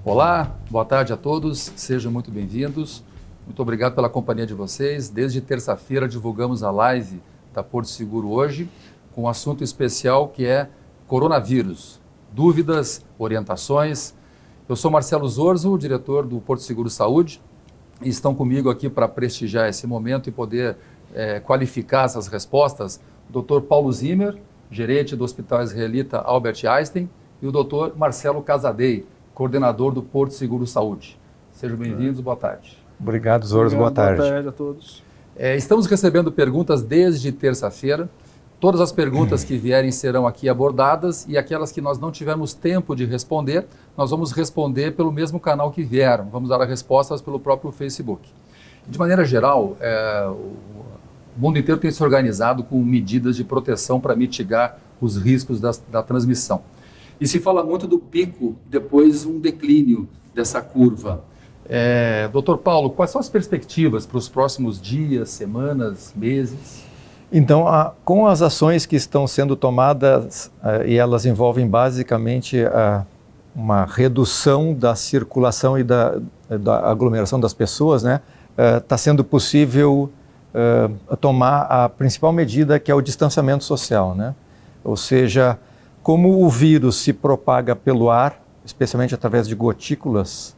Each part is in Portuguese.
Olá, boa tarde a todos, sejam muito bem-vindos. Muito obrigado pela companhia de vocês. Desde terça-feira divulgamos a live da Porto Seguro hoje, com um assunto especial que é coronavírus. Dúvidas, orientações. Eu sou Marcelo Zorzo, diretor do Porto Seguro Saúde, e estão comigo aqui para prestigiar esse momento e poder qualificar essas respostas o Dr. Paulo Zimmer, gerente do Hospital Israelita Albert Einstein, e o Dr. Marcelo Casadei, coordenador do Porto Seguro Saúde. Sejam bem-vindos, boa tarde. Obrigado, Zorzo, boa tarde. Boa tarde a todos. Estamos recebendo perguntas desde terça-feira. Todas as perguntas que vierem serão aqui abordadas e aquelas que nós não tivermos tempo de responder, nós vamos responder pelo mesmo canal que vieram. Vamos dar as respostas pelo próprio Facebook. De maneira geral, o mundo inteiro tem se organizado com medidas de proteção para mitigar os riscos da transmissão. E se fala muito do pico, depois um declínio dessa curva. Doutor Paulo, quais são as perspectivas para os próximos dias, semanas, meses? Então, com as ações que estão sendo tomadas, e elas envolvem basicamente uma redução da circulação e da aglomeração das pessoas, né? Está sendo possível tomar a principal medida, que é o distanciamento social, né? Ou seja, como o vírus se propaga pelo ar, especialmente através de gotículas,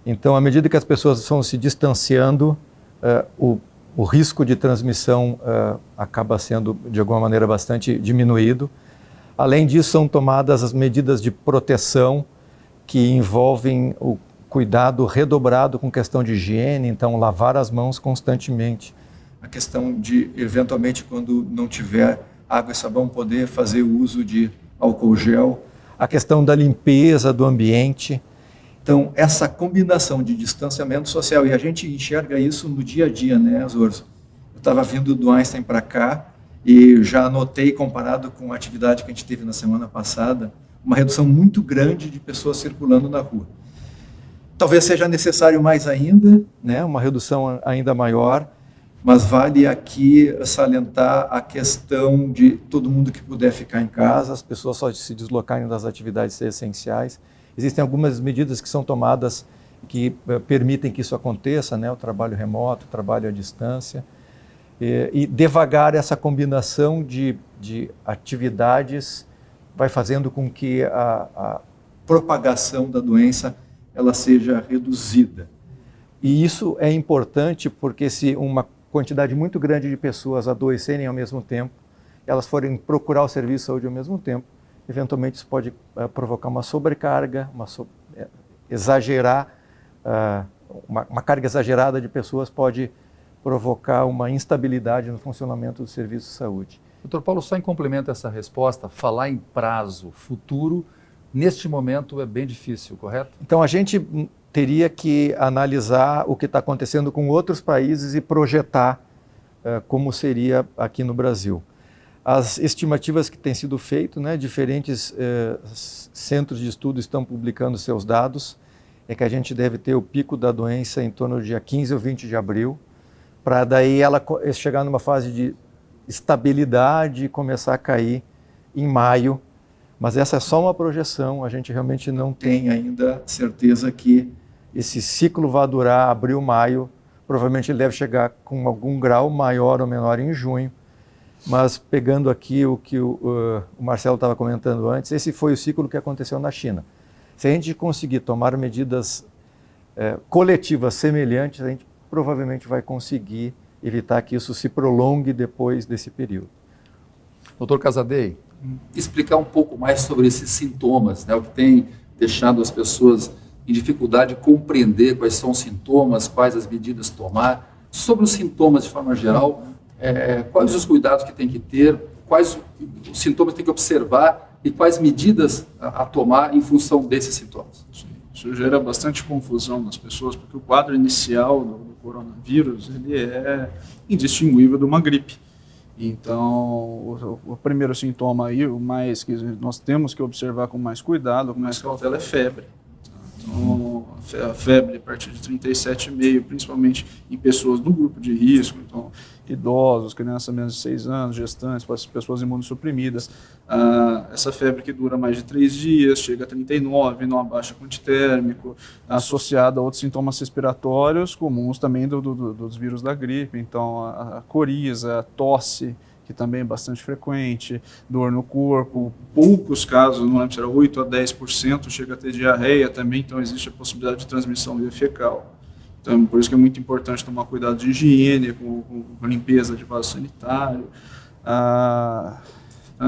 então, à medida que as pessoas vão se distanciando, o risco de transmissão acaba sendo, de alguma maneira, bastante diminuído. Além disso, são tomadas as medidas de proteção que envolvem o cuidado redobrado com questão de higiene, então, lavar as mãos constantemente. A questão de, eventualmente, quando não tiver água e sabão, poder fazer uso de álcool gel. A questão da limpeza do ambiente. Então, essa combinação de distanciamento social, e a gente enxerga isso no dia a dia, né, Zorzo? Eu estava vindo do Einstein para cá e já notei, comparado com a atividade que a gente teve na semana passada, uma redução muito grande de pessoas circulando na rua. Talvez seja necessário mais ainda, né, uma redução ainda maior, mas vale aqui salientar a questão de todo mundo que puder ficar em casa, as pessoas só se deslocarem das atividades essenciais. Existem algumas medidas que são tomadas que permitem que isso aconteça, né? O trabalho remoto, o trabalho à distância. E devagar essa combinação de atividades vai fazendo com que a propagação da doença ela seja reduzida. E isso é importante porque se uma quantidade muito grande de pessoas adoecerem ao mesmo tempo, elas forem procurar o serviço de saúde ao mesmo tempo, eventualmente isso pode provocar uma sobrecarga, uma carga exagerada de pessoas pode provocar uma instabilidade no funcionamento do serviço de saúde. Doutor Paulo, só em complemento a essa resposta, falar em prazo futuro, neste momento é bem difícil, correto? Então a gente teria que analisar o que está acontecendo com outros países e projetar como seria aqui no Brasil. As estimativas que têm sido feitas, né, diferentes centros de estudo estão publicando seus dados, é que a gente deve ter o pico da doença em torno do dia 15 ou 20 de abril, para daí ela chegar numa fase de estabilidade e começar a cair em maio. Mas essa é só uma projeção, a gente realmente não tem ainda certeza que esse ciclo vai durar abril, maio. Provavelmente ele deve chegar com algum grau maior ou menor em junho. Mas pegando aqui o que o Marcelo estava comentando antes, esse foi o ciclo que aconteceu na China. Se a gente conseguir tomar medidas coletivas semelhantes, a gente provavelmente vai conseguir evitar que isso se prolongue depois desse período. Doutor Casadei, explicar um pouco mais sobre esses sintomas, né, o que tem deixado as pessoas em dificuldade de compreender quais são os sintomas, quais as medidas tomar. Sobre os sintomas de forma geral, quais os cuidados que tem que ter, quais os sintomas que tem que observar e quais medidas a tomar em função desses sintomas. Sim, isso gera bastante confusão nas pessoas, porque o quadro inicial do coronavírus ele é indistinguível de uma gripe. Então, o primeiro sintoma aí, o mais que nós temos que observar com mais cuidado, com mais cautela, é febre. Então, a febre a partir de 37,5, principalmente em pessoas do grupo de risco, então idosos, crianças menos de 6 anos, gestantes, pessoas imunossuprimidas. Essa febre que dura mais de 3 dias, chega a 39, não abaixa com antitérmico, associada a outros sintomas respiratórios comuns também dos vírus da gripe, então a coriza, a tosse, que também é bastante frequente, dor no corpo, poucos casos, não lembro se era 8 a 10%, chega a ter diarreia também, então existe a possibilidade de transmissão via fecal. Então, por isso que é muito importante tomar cuidado de higiene, com limpeza de vaso sanitário.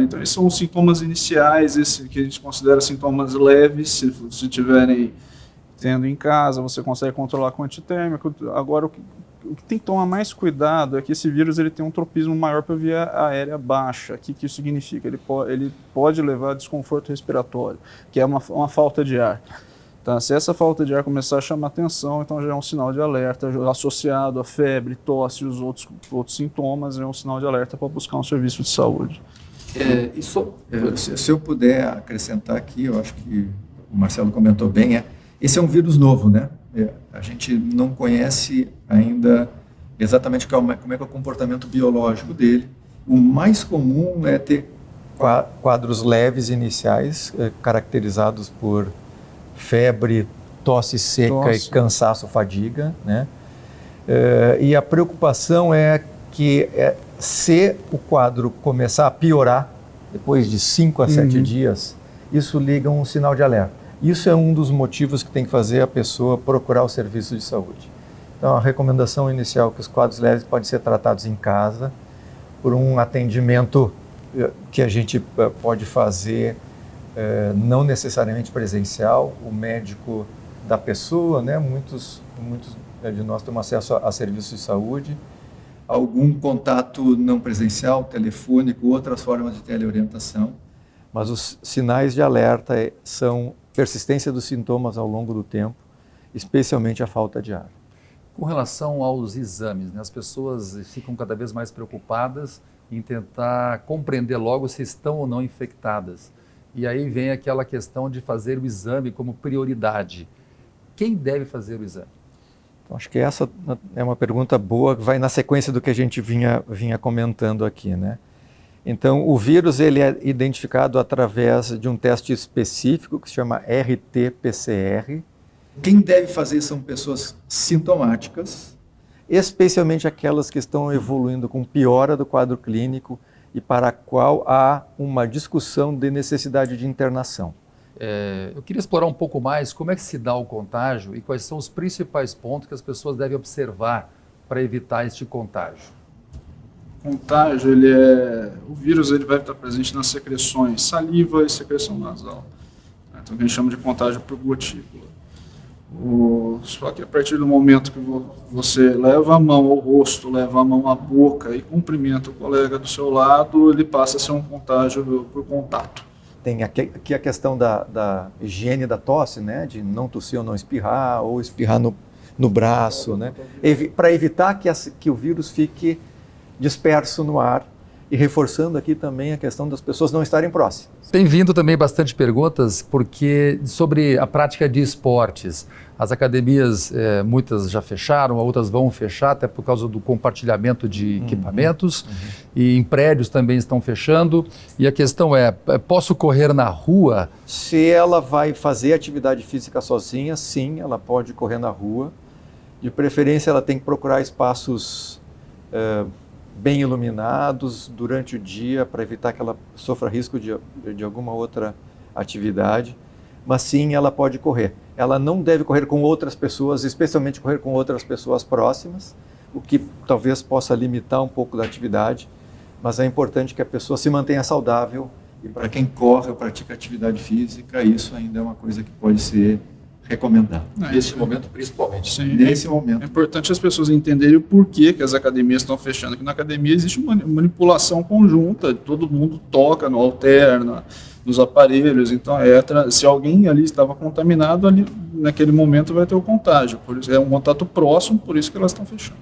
Então, esses são os sintomas iniciais, esse que a gente considera sintomas leves, se tiverem tendo em casa, você consegue controlar com antitérmico. Agora, o que tem que tomar mais cuidado é que esse vírus ele tem um tropismo maior para via aérea baixa. O que isso significa? Ele pode levar a desconforto respiratório, que é uma falta de ar. Tá? Se essa falta de ar começar a chamar atenção, então já é um sinal de alerta, associado a febre, tosse e os outros sintomas, é um sinal de alerta para buscar um serviço de saúde. Se eu puder acrescentar aqui, eu acho que o Marcelo comentou bem, esse é um vírus novo, né? A gente não conhece ainda exatamente como é que é o comportamento biológico dele. O mais comum é ter quadros leves iniciais, caracterizados por febre, tosse seca e cansaço, fadiga, né? E a preocupação é que se o quadro começar a piorar, depois de 5 a 7 dias, isso liga um sinal de alerta. Isso é um dos motivos que tem que fazer a pessoa procurar o serviço de saúde. Então, a recomendação inicial é que os quadros leves podem ser tratados em casa por um atendimento que a gente pode fazer não necessariamente presencial, o médico da pessoa, né? Muitos de nós temos acesso a serviços de saúde, algum contato não presencial, telefônico, outras formas de teleorientação. Mas os sinais de alerta são persistência dos sintomas ao longo do tempo, especialmente a falta de ar. Com relação aos exames, né, as pessoas ficam cada vez mais preocupadas em tentar compreender logo se estão ou não infectadas. E aí vem aquela questão de fazer o exame como prioridade. Quem deve fazer o exame? Então, acho que essa é uma pergunta boa, que vai na sequência do que a gente vinha comentando aqui, né? Então, o vírus ele é identificado através de um teste específico que se chama RT-PCR. Quem deve fazer são pessoas sintomáticas, especialmente aquelas que estão evoluindo com piora do quadro clínico e para a qual há uma discussão de necessidade de internação. Eu queria explorar um pouco mais como é que se dá o contágio e quais são os principais pontos que as pessoas devem observar para evitar este contágio. Contágio, o vírus ele vai estar presente nas secreções, saliva e secreção nasal. Então, a gente chama de contágio por gotícula. Só que a partir do momento que você leva a mão ao rosto, leva a mão à boca e cumprimenta o colega do seu lado, ele passa a ser um contágio por contato. Tem aqui a questão da higiene da tosse, né? De não tossir ou não espirrar, ou espirrar no braço, né? Para evitar que o vírus fique disperso no ar, e reforçando aqui também a questão das pessoas não estarem próximas. Tem vindo também bastante perguntas sobre a prática de esportes. As academias, muitas já fecharam, outras vão fechar, até por causa do compartilhamento de equipamentos, e em prédios também estão fechando. E a questão posso correr na rua? Se ela vai fazer atividade física sozinha, sim, ela pode correr na rua. De preferência, ela tem que procurar espaços bem iluminados durante o dia, para evitar que ela sofra risco de alguma outra atividade, mas sim, ela pode correr. Ela não deve correr com outras pessoas, especialmente correr com outras pessoas próximas, o que talvez possa limitar um pouco da atividade, mas é importante que a pessoa se mantenha saudável, e para quem corre ou pratica atividade física, isso ainda é uma coisa que pode ser recomendado. Nesse momento, principalmente. Sim, nesse momento. É importante as pessoas entenderem o porquê que as academias estão fechando, que na academia existe uma manipulação conjunta, todo mundo toca no halter, nos aparelhos, então se alguém ali estava contaminado, ali naquele momento vai ter o contágio, por isso é um contato próximo, por isso que elas estão fechando.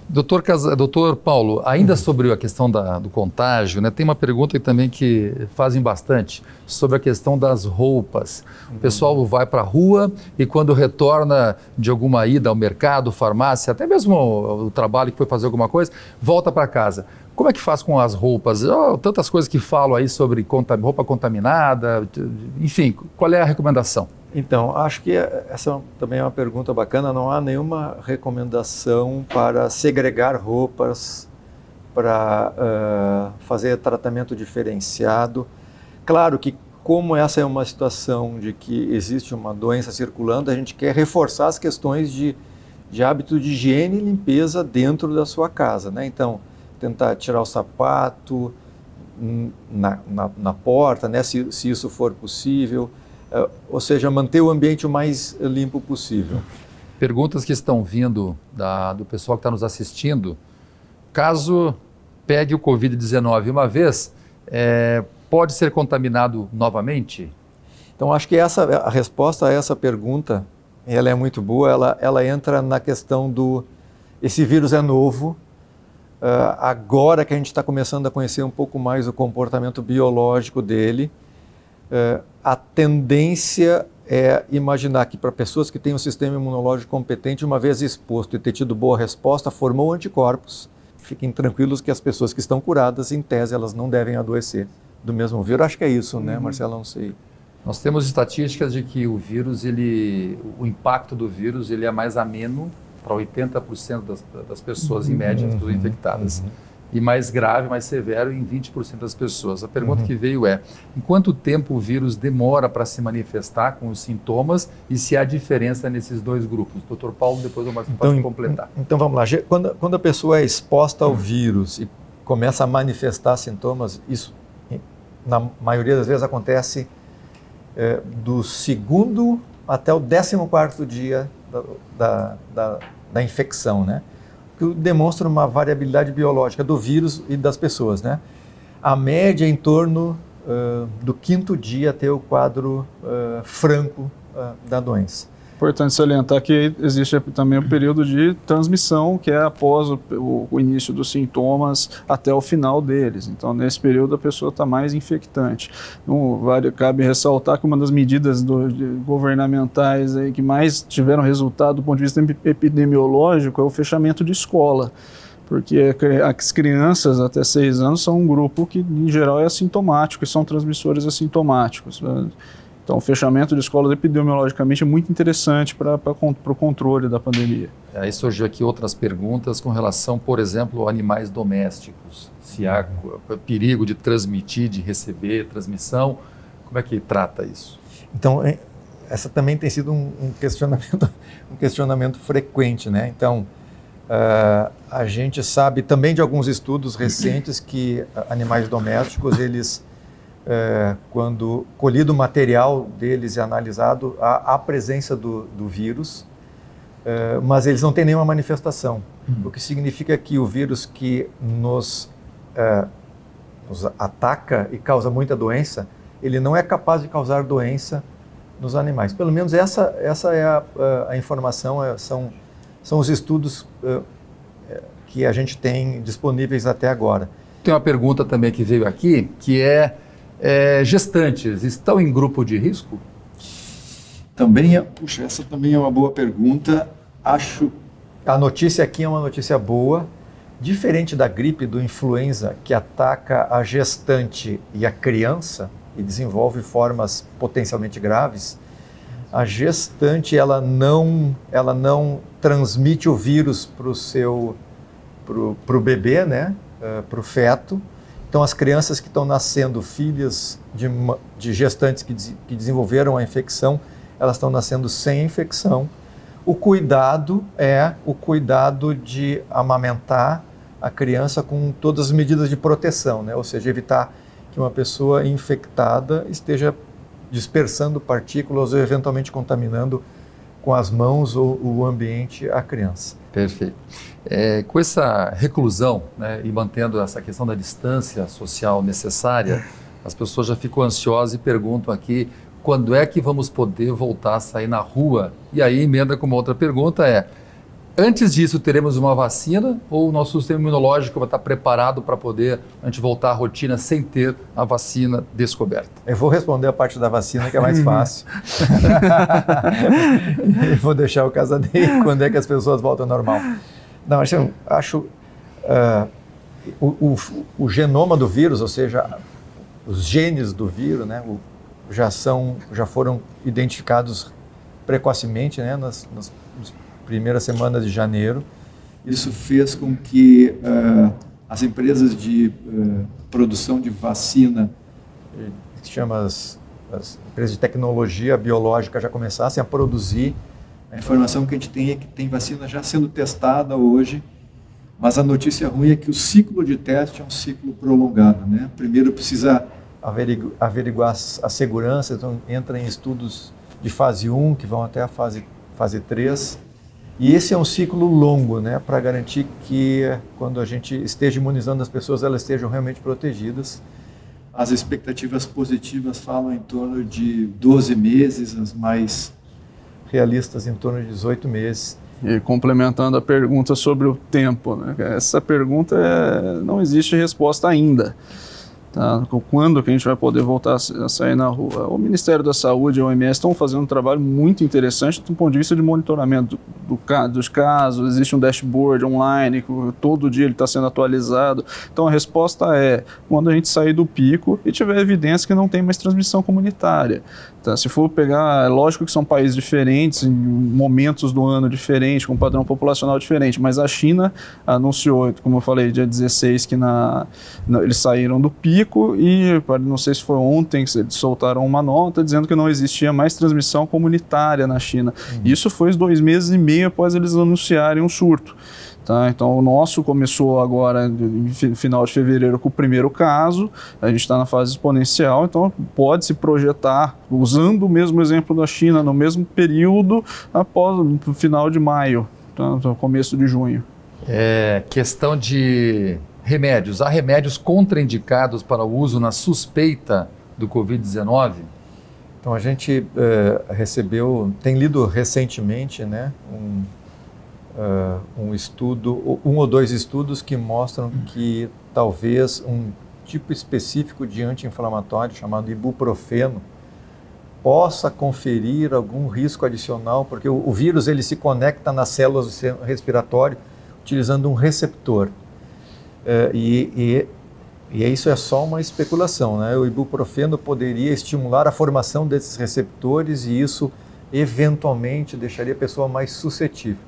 Doutor Paulo, ainda sobre a questão do contágio, né, tem uma pergunta também que fazem bastante sobre a questão das roupas. O pessoal vai para a rua e quando retorna de alguma ida ao mercado, farmácia, até mesmo o trabalho que foi fazer alguma coisa, volta para casa. Como é que faz com as roupas? Tantas coisas que falam aí sobre roupa contaminada, enfim, qual é a recomendação? Então, acho que essa também é uma pergunta bacana. Não há nenhuma recomendação para segregar roupas, para fazer tratamento diferenciado. Claro que, como essa é uma situação de que existe uma doença circulando, a gente quer reforçar as questões de hábito de higiene e limpeza dentro da sua casa, né? Então, tentar tirar o sapato na porta, né? Se isso for possível. Ou seja, manter o ambiente o mais limpo possível. Perguntas que estão vindo do pessoal que está nos assistindo. Caso pegue o Covid-19 uma vez, pode ser contaminado novamente? Então, acho que a resposta a essa pergunta, ela é muito boa, ela entra na questão esse vírus é novo, agora que a gente está começando a conhecer um pouco mais o comportamento biológico dele, a tendência é imaginar que para pessoas que têm um sistema imunológico competente, uma vez exposto e ter tido boa resposta, formou anticorpos. Fiquem tranquilos que as pessoas que estão curadas, em tese, elas não devem adoecer do mesmo vírus. Acho que é isso, né, Marcelo? Não sei. Nós temos estatísticas de que o vírus, o impacto do vírus, ele é mais ameno para 80% das pessoas, em média, dos infectadas. E mais grave, mais severo em 20% das pessoas. A pergunta que veio é, em quanto tempo o vírus demora para se manifestar com os sintomas e se há diferença nesses dois grupos? Dr. Paulo, depois eu posso completar. Então vamos lá. Quando a pessoa é exposta ao vírus e começa a manifestar sintomas, isso na maioria das vezes acontece do segundo até o 14º dia da infecção, né? Que demonstra uma variabilidade biológica do vírus e das pessoas, né? A média é em torno do 5º dia até o quadro franco da doença. Importante salientar que existe também o período de transmissão, que é após o início dos sintomas até o final deles. Então, nesse período, a pessoa está mais infectante. Então, cabe ressaltar que uma das medidas governamentais aí que mais tiveram resultado do ponto de vista epidemiológico é o fechamento de escola. Porque as crianças até 6 anos são um grupo que, em geral, é assintomático e são transmissores assintomáticos. Então, o fechamento de escolas epidemiologicamente é muito interessante para o controle da pandemia. Aí surgiu aqui outras perguntas com relação, por exemplo, a animais domésticos. Se há perigo de transmitir, de receber transmissão, como é que trata isso? Então, essa também tem sido um questionamento frequente, né? Então, a gente sabe também de alguns estudos recentes que animais domésticos, eles... quando colhido o material deles e analisado, há presença do vírus, mas eles não têm nenhuma manifestação, o que significa que o vírus que nos ataca e causa muita doença, ele não é capaz de causar doença nos animais. Pelo menos essa é a informação, são os estudos que a gente tem disponíveis até agora. Tem uma pergunta também que veio aqui, que gestantes estão em grupo de risco? Essa também é uma boa pergunta. Acho a notícia aqui é uma notícia boa. Diferente da gripe do influenza, que ataca a gestante e a criança e desenvolve formas potencialmente graves, a gestante ela não transmite o vírus pro bebê, né? Pro feto. Então, as crianças que estão nascendo, filhas de gestantes que desenvolveram a infecção, elas estão nascendo sem infecção. O cuidado é o cuidado de amamentar a criança com todas as medidas de proteção, né? Ou seja, evitar que uma pessoa infectada esteja dispersando partículas ou eventualmente contaminando com as mãos ou o ambiente a criança. Perfeito. Com essa reclusão, né, e mantendo essa questão da distância social necessária, as pessoas já ficam ansiosas e perguntam aqui quando é que vamos poder voltar a sair na rua? E aí emenda com uma outra pergunta Antes disso, teremos uma vacina ou o nosso sistema imunológico vai estar preparado para poder a gente voltar à rotina sem ter a vacina descoberta? Eu vou responder a parte da vacina, que é mais fácil. E vou deixar o Casadei quando é que as pessoas voltam ao normal. Não, acho o genoma do vírus, ou seja, os genes do vírus, né, já foram identificados precocemente, né, nas primeiras semanas de janeiro. Isso fez com que as empresas de produção de vacina, que se chama as empresas de tecnologia biológica, já começassem a produzir. A informação que a gente tem é que tem vacina já sendo testada hoje, mas a notícia ruim é que o ciclo de teste é um ciclo prolongado, né? Primeiro precisa averiguar a segurança, então entra em estudos de fase 1, que vão até a fase 3. E esse é um ciclo longo, né, para garantir que quando a gente esteja imunizando as pessoas, elas estejam realmente protegidas. As expectativas positivas falam em torno de 12 meses, as mais realistas em torno de 18 meses. E complementando a pergunta sobre o tempo, né, essa pergunta não existe resposta ainda. Tá? Quando que a gente vai poder voltar a sair na rua? O Ministério da Saúde e a OMS estão fazendo um trabalho muito interessante do ponto de vista de monitoramento dos casos. Existe um dashboard online, todo dia ele está sendo atualizado. Então a resposta é quando a gente sair do pico e tiver evidência que não tem mais transmissão comunitária. Tá? Se for pegar, é lógico que são países diferentes, em momentos do ano diferentes, com um padrão populacional diferente, mas a China anunciou, como eu falei, dia 16, que eles saíram do pico e, não sei se foi ontem, que eles soltaram uma nota dizendo que não existia mais transmissão comunitária na China. Isso foi 2 meses e meio após eles anunciarem um surto. Tá? Então o nosso começou agora no final de fevereiro com o primeiro caso, a gente está na fase exponencial, então pode se projetar, usando o mesmo exemplo da China, no mesmo período após o final de maio, tá? No começo de junho. Questão de remédios. Há remédios contraindicados para o uso na suspeita do Covid-19? Então a gente tem lido recentemente, né, um estudo, 1 ou 2 estudos que mostram que talvez um tipo específico de anti-inflamatório chamado ibuprofeno possa conferir algum risco adicional, porque o vírus ele se conecta nas células do sistema respiratório utilizando um receptor. E isso é só uma especulação, né? O ibuprofeno poderia estimular a formação desses receptores e isso eventualmente deixaria a pessoa mais suscetível.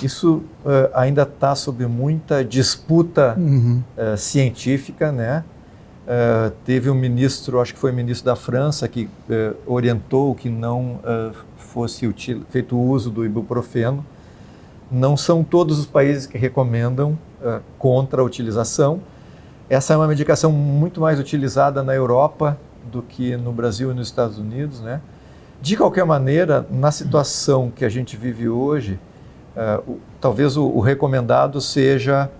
Isso ainda está sob muita disputa científica, né? Teve um ministro, acho que foi o ministro da França, que orientou que não fosse feito o uso do ibuprofeno. Não são todos os países que recomendam contra a utilização. Essa é uma medicação muito mais utilizada na Europa do que no Brasil e nos Estados Unidos, né? De qualquer maneira, na situação que a gente vive hoje, talvez o recomendado seja,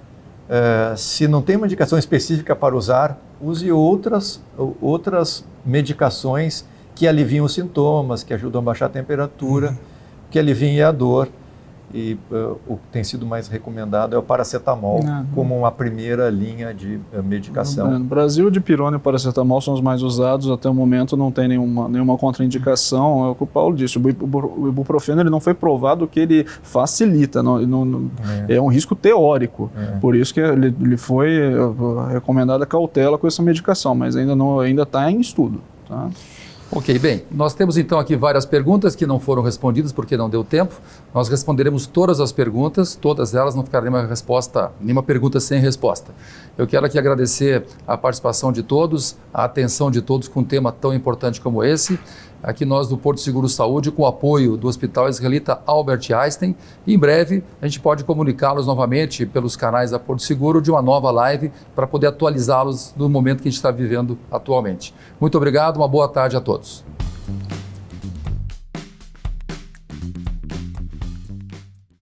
se não tem uma indicação específica para usar, use outras medicações que aliviam os sintomas, que ajudam a baixar a temperatura, que aliviem a dor. E o que tem sido mais recomendado é o paracetamol como uma primeira linha de medicação. No Brasil, o dipirona e o paracetamol são os mais usados. Até o momento não tem nenhuma contraindicação. É o que o Paulo disse, o ibuprofeno ele não foi provado que ele facilita, é um risco teórico. Por isso que ele foi recomendada cautela com essa medicação, mas ainda está em estudo. Tá? Ok, bem, nós temos então aqui várias perguntas que não foram respondidas porque não deu tempo. Nós responderemos todas as perguntas, todas elas, não ficará nenhuma pergunta sem resposta. Eu quero aqui agradecer a participação de todos, a atenção de todos com um tema tão importante como esse. Aqui nós do Porto Seguro Saúde, com o apoio do Hospital Israelita Albert Einstein. E em breve a gente pode comunicá-los novamente pelos canais da Porto Seguro de uma nova live para poder atualizá-los no momento que a gente está vivendo atualmente. Muito obrigado, uma boa tarde a todos.